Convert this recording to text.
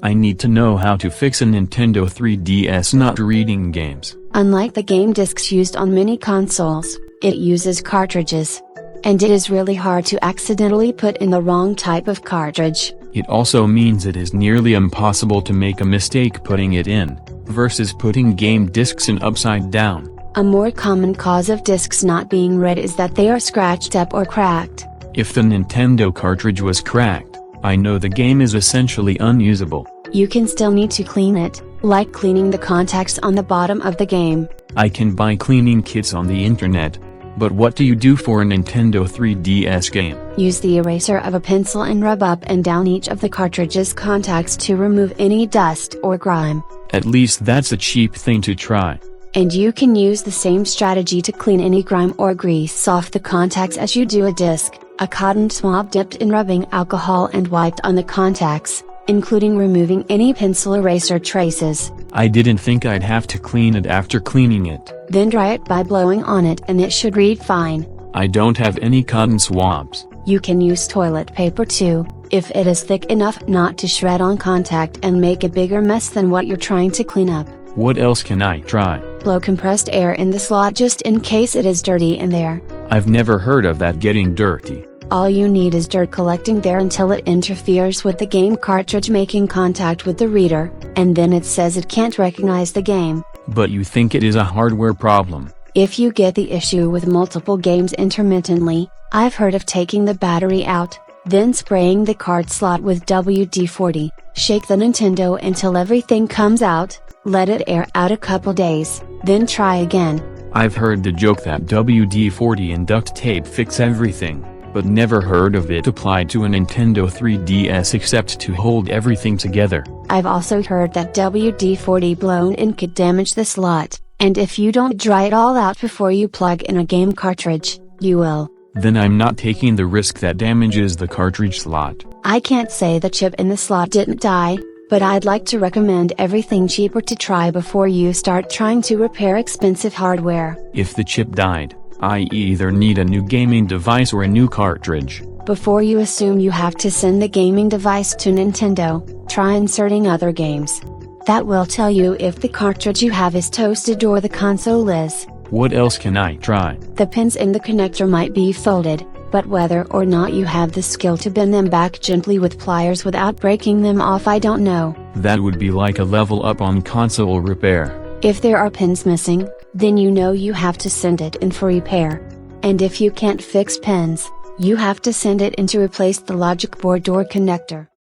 I need to know how to fix a Nintendo 3DS not reading games. Unlike the game discs used on many consoles, it uses cartridges. And it is really hard to accidentally put in the wrong type of cartridge. It also means it is nearly impossible to make a mistake putting it in, versus putting game discs in upside down. A more common cause of discs not being read is that they are scratched up or cracked. If the Nintendo cartridge was cracked, I know the game is essentially unusable. You can still need to clean it, like cleaning the contacts on the bottom of the game. I can buy cleaning kits on the internet. But what do you do for a Nintendo 3DS game? Use the eraser of a pencil and rub up and down each of the cartridge's contacts to remove any dust or grime. At least that's a cheap thing to try. And you can use the same strategy to clean any grime or grease off the contacts as you do a disc. A cotton swab dipped in rubbing alcohol and wiped on the contacts, including removing any pencil eraser traces. I didn't think I'd have to clean it after cleaning it. Then dry it by blowing on it and it should read fine. I don't have any cotton swabs. You can use toilet paper too, if it is thick enough not to shred on contact and make a bigger mess than what you're trying to clean up. What else can I try? Blow compressed air in the slot just in case it is dirty in there. I've never heard of that getting dirty. All you need is dirt collecting there until it interferes with the game cartridge making contact with the reader, and then it says it can't recognize the game. But you think it is a hardware problem? If you get the issue with multiple games intermittently, I've heard of taking the battery out, then spraying the card slot with WD-40, shake the Nintendo until everything comes out, let it air out a couple days, then try again. I've heard the joke that WD-40 and duct tape fix everything, but never heard of it applied to a Nintendo 3DS except to hold everything together. I've also heard that WD-40 blown in could damage the slot, and if you don't dry it all out before you plug in a game cartridge, you will. Then I'm not taking the risk that damages the cartridge slot. I can't say the chip in the slot didn't die, but I'd like to recommend everything cheaper to try before you start trying to repair expensive hardware. If the chip died, I either need a new gaming device or a new cartridge. Before you assume you have to send the gaming device to Nintendo, try inserting other games. That will tell you if the cartridge you have is toasted or the console is. What else can I try? The pins in the connector might be folded, but whether or not you have the skill to bend them back gently with pliers without breaking them off, I don't know. That would be like a level up on console repair. If there are pins missing, then you know you have to send it in for repair. And if you can't fix pins, you have to send it in to replace the logic board or connector.